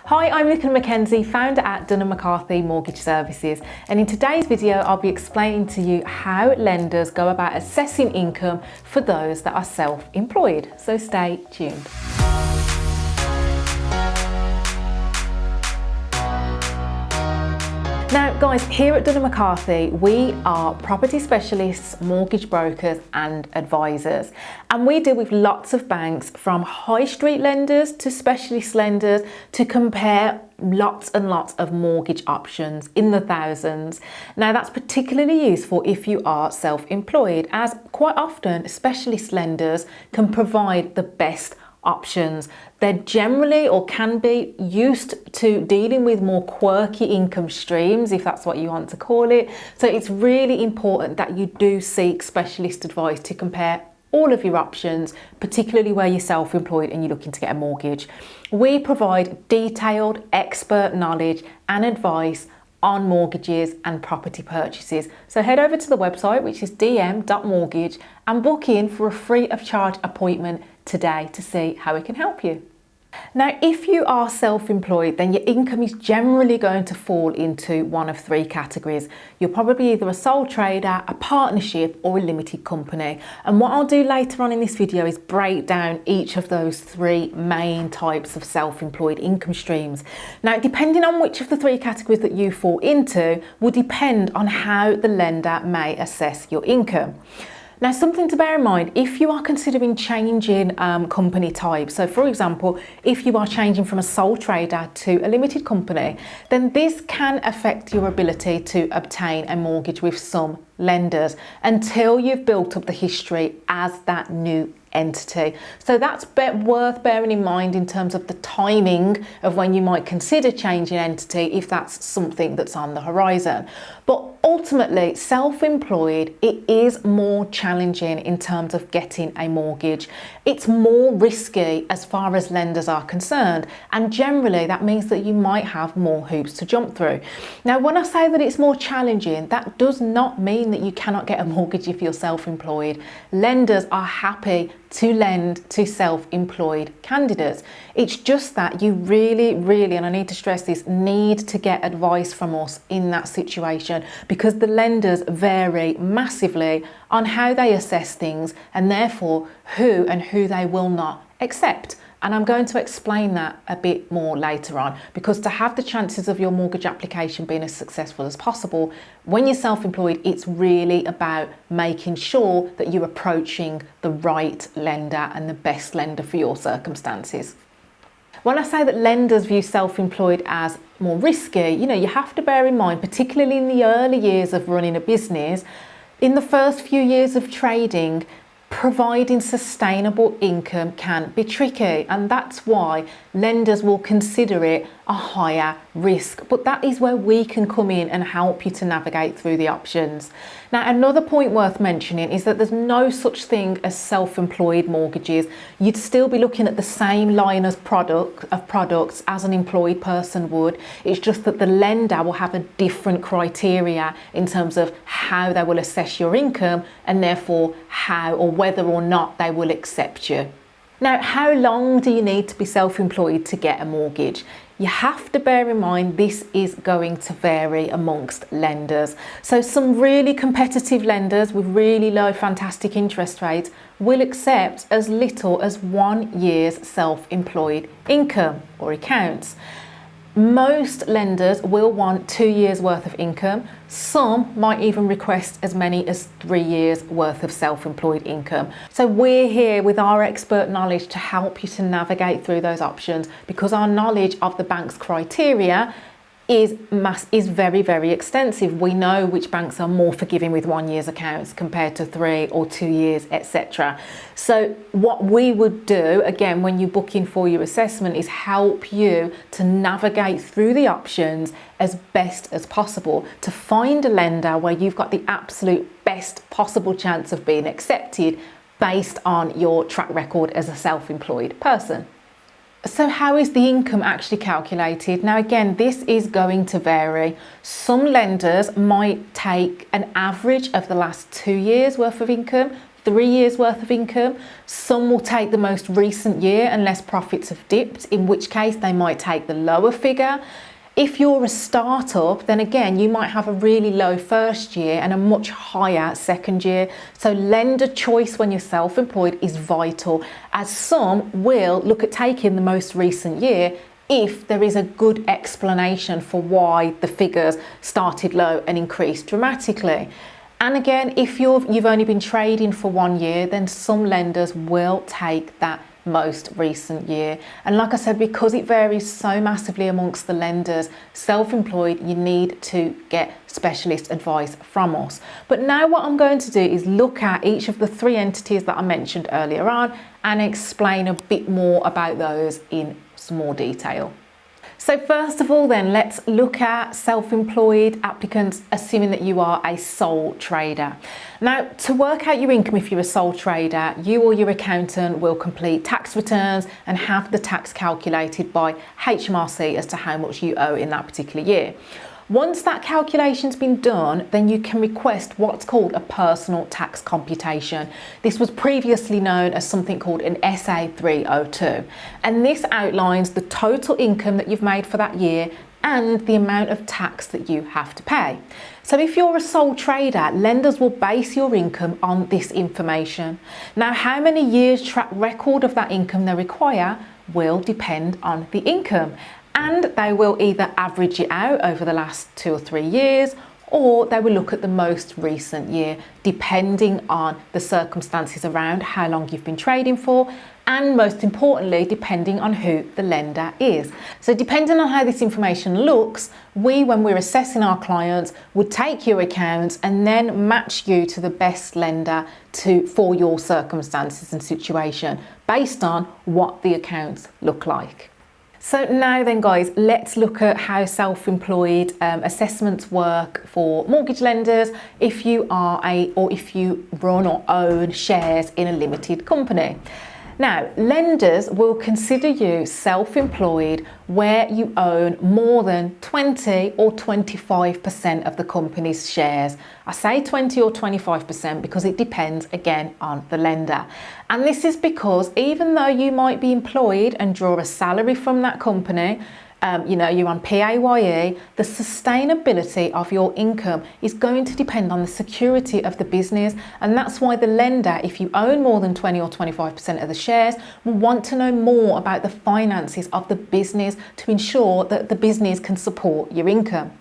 Hi, I'm Nicola McKenzie, founder at Dunham McCarthy Mortgage Services, and in today's video I'll be explaining to you how lenders go about assessing income for those that are self-employed, so stay tuned. Now guys, here at Dunham McCarthy, we are property specialists, mortgage brokers and advisors. And we deal with lots of banks, from high street lenders to specialist lenders, to compare lots and lots of mortgage options in the thousands. Now that's particularly useful if you are self-employed, as quite often specialist lenders can provide the best options. They're generally, or can be, used to dealing with more quirky income streams, if that's what you want to call it. So it's really important that you do seek specialist advice to compare all of your options, particularly where you're self-employed and you're looking to get a mortgage. We provide detailed expert knowledge and advice on mortgages and property purchases. So head over to the website, which is dm.mortgage, and book in for a free of charge appointment today to see how we can help you. Now, if you are self-employed, then your income is generally going to fall into one of three categories. You're probably either a sole trader, a partnership, or a limited company. And what I'll do later on in this video is break down each of those three main types of self-employed income streams. Now, depending on which of the three categories that you fall into will depend on how the lender may assess your income. Now, something to bear in mind, if you are considering changing company type, so for example, if you are changing from a sole trader to a limited company, then this can affect your ability to obtain a mortgage with some lenders until you've built up the history as that new entity. So that's worth bearing in mind in terms of the timing of when you might consider changing entity, if that's something that's on the horizon. But ultimately, self-employed, it is more challenging in terms of getting a mortgage. It's more risky as far as lenders are concerned, and generally that means that you might have more hoops to jump through. Now, when I say that it's more challenging, that does not mean that you cannot get a mortgage if you're self-employed. Lenders are happy to lend to self-employed candidates. It's just that you really, and I need to stress this, need to get advice from us in that situation, because the lenders vary massively on how they assess things, and therefore who they will not accept. And I'm going to explain that a bit more later on, because to have the chances of your mortgage application being as successful as possible, when you're self-employed, it's really about making sure that you're approaching the right lender and the best lender for your circumstances. When I say that lenders view self-employed as more risky, you have to bear in mind, particularly in the early years of running a business, in the first few years of trading, providing sustainable income can be tricky, and that's why lenders will consider it a higher risk. But that is where we can come in and help you to navigate through the options. Now, another point worth mentioning is that there's no such thing as self-employed mortgages. You'd still be looking at the same line of products as an employed person would. It's just that the lender will have a different criteria in terms of how they will assess your income, and therefore how or whether or not they will accept you. Now, how long do you need to be self-employed to get a mortgage? You have to bear in mind this is going to vary amongst lenders. So some really competitive lenders with really low fantastic interest rates will accept as little as 1 year's self-employed income or accounts. Most lenders will want 2 years worth of income. Some might even request as many as 3 years worth of self-employed income. So we're here with our expert knowledge to help you to navigate through those options, because our knowledge of the bank's criteria is very extensive. We know which banks are more forgiving with 1 year's accounts compared to 3 or 2 years, etc. So what we would do, again, when you book in for your assessment, is help you to navigate through the options as best as possible to find a lender where you've got the absolute best possible chance of being accepted based on your track record as a self-employed person. So how is the income actually calculated? Now, again, this is going to vary. Some lenders might take an average of the last 2 years worth of income 3 years worth of income. Some will take the most recent year unless profits have dipped, in which case they might take the lower figure. If you're a startup, then again, you might have a really low first year and a much higher second year. So lender choice when you're self-employed is vital, as some will look at taking the most recent year if there is a good explanation for why the figures started low and increased dramatically. And again, if you've only been trading for 1 year, then some lenders will take that most recent year. And like I said, because it varies so massively amongst the lenders, self-employed, you need to get specialist advice from us. But now what I'm going to do is look at each of the 3 entities that I mentioned earlier on and explain a bit more about those in some more detail. So first of all then, let's look at self-employed applicants, assuming that you are a sole trader. Now, to work out your income if you're a sole trader, you or your accountant will complete tax returns and have the tax calculated by HMRC as to how much you owe in that particular year. Once that calculation's been done, then you can request what's called a personal tax computation. This was previously known as something called an SA 302, and this outlines the total income that you've made for that year and the amount of tax that you have to pay. So if you're a sole trader, lenders will base your income on this information. Now, how many years track record of that income they require will depend on the income. And they will either average it out over the last 2 or 3 years, or they will look at the most recent year, depending on the circumstances around how long you've been trading for, and most importantly, depending on who the lender is. So depending on how this information looks, we, when we're assessing our clients, would take your accounts and then match you to the best lender for your circumstances and situation, based on what the accounts look like. So now then guys, let's look at how self-employed assessments work for mortgage lenders if you if you run or own shares in a limited company. Now, lenders will consider you self-employed where you own more than 20 or 25% of the company's shares. I say 20 or 25% because it depends again on the lender. And this is because even though you might be employed and draw a salary from that company, you're on PAYE, the sustainability of your income is going to depend on the security of the business. And that's why the lender, if you own more than 20 or 25% of the shares, will want to know more about the finances of the business to ensure that the business can support your income.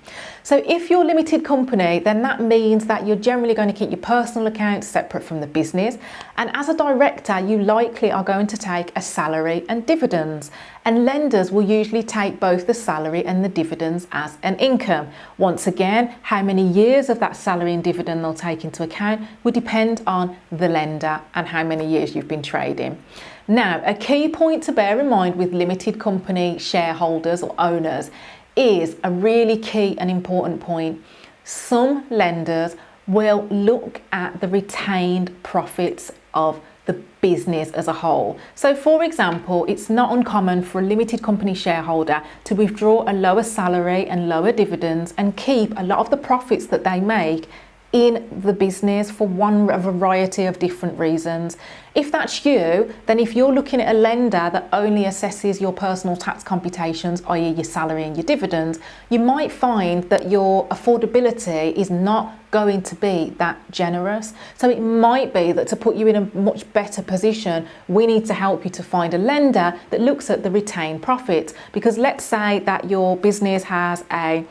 So if you're a limited company, then that means that you're generally going to keep your personal accounts separate from the business. And as a director, you likely are going to take a salary and dividends. And lenders will usually take both the salary and the dividends as an income. Once again, how many years of that salary and dividend they'll take into account will depend on the lender and how many years you've been trading. Now, a key point to bear in mind with limited company shareholders or owners is a really key and important point. Some lenders will look at the retained profits of the business as a whole. So for example, it's not uncommon for a limited company shareholder to withdraw a lower salary and lower dividends and keep a lot of the profits that they make in the business for a variety of different reasons. If that's you, then if you're looking at a lender that only assesses your personal tax computations, i.e. your salary and your dividends, you might find that your affordability is not going to be that generous. So it might be that to put you in a much better position, we need to help you to find a lender that looks at the retained profits. Because let's say that your business has a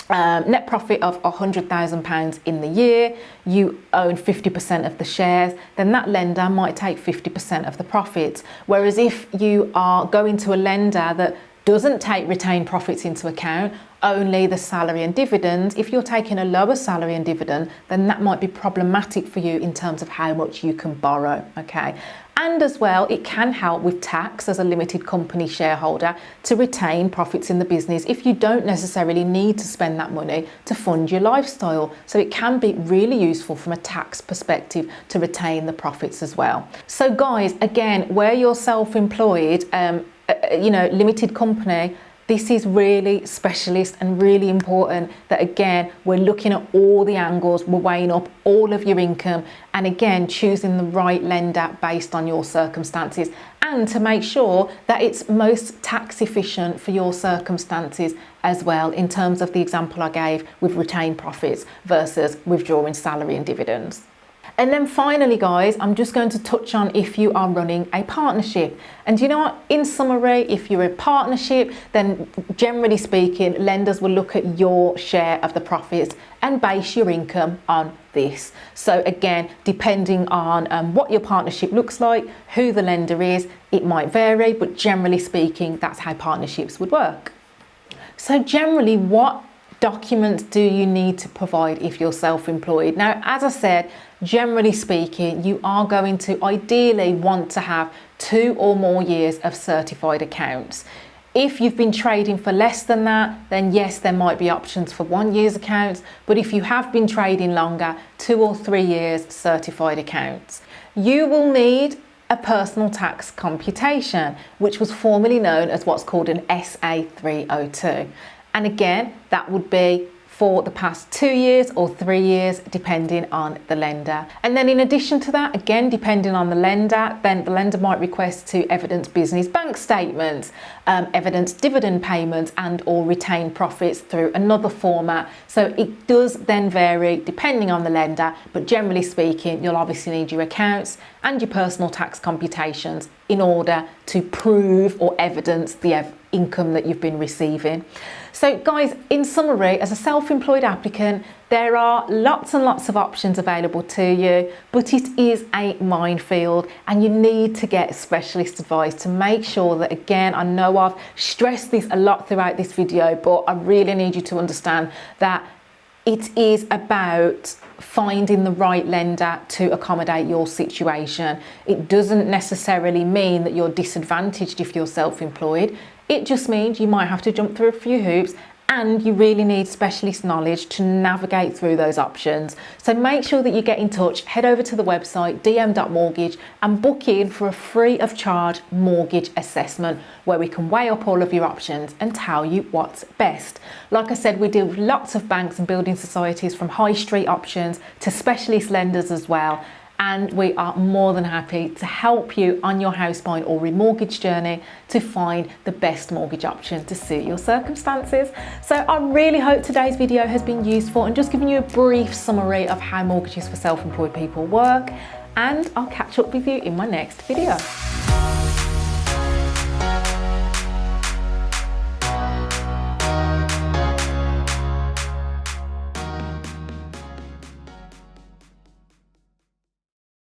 net profit of £100,000 in the year, you own 50% of the shares, then that lender might take 50% of the profits. Whereas if you are going to a lender that doesn't take retained profits into account, only the salary and dividends, if you're taking a lower salary and dividend, then that might be problematic for you in terms of how much you can borrow, okay? And as well, it can help with tax as a limited company shareholder to retain profits in the business if you don't necessarily need to spend that money to fund your lifestyle. So it can be really useful from a tax perspective to retain the profits as well. So guys, again, where you're self-employed, limited company, This is really specialist and really important that, again, we're looking at all the angles, we're weighing up all of your income, and again, choosing the right lender based on your circumstances, and to make sure that it's most tax efficient for your circumstances as well, in terms of the example I gave with retained profits versus withdrawing salary and dividends. And then finally, guys, I'm just going to touch on if you are running a partnership. And you know what? In summary, if you're a partnership, then generally speaking, lenders will look at your share of the profits and base your income on this. So again, depending on what your partnership looks like, who the lender is, it might vary, but generally speaking, that's how partnerships would work. So generally, what documents do you need to provide if you're self-employed? Now, as I said, generally speaking, you are going to ideally want to have 2 or more years of certified accounts. If you've been trading for less than that, then yes, there might be options for 1 year's accounts. But if you have been trading longer, 2 or 3 years certified accounts. You will need a personal tax computation, which was formerly known as what's called an SA 302. And again, that would be for the past 2 years or 3 years, depending on the lender. And then in addition to that, again, depending on the lender, then the lender might request to evidence business bank statements, evidence dividend payments and or retained profits through another format. So it does then vary depending on the lender, but generally speaking, you'll obviously need your accounts and your personal tax computations in order to prove or evidence the income that you've been receiving. So guys, in summary, as a self-employed applicant, there are lots and lots of options available to you, but it is a minefield and you need to get specialist advice to make sure that, again, I know I've stressed this a lot throughout this video, but I really need you to understand that it is about finding the right lender to accommodate your situation. It doesn't necessarily mean that you're disadvantaged if you're self-employed. It just means you might have to jump through a few hoops and you really need specialist knowledge to navigate through those options. So make sure that you get in touch, head over to the website dm.mortgage and book in for a free of charge mortgage assessment where we can weigh up all of your options and tell you what's best. Like I said, we deal with lots of banks and building societies, from high street options to specialist lenders as well. And we are more than happy to help you on your house buying or remortgage journey to find the best mortgage option to suit your circumstances. So I really hope today's video has been useful and just giving you a brief summary of how mortgages for self-employed people work. And I'll catch up with you in my next video.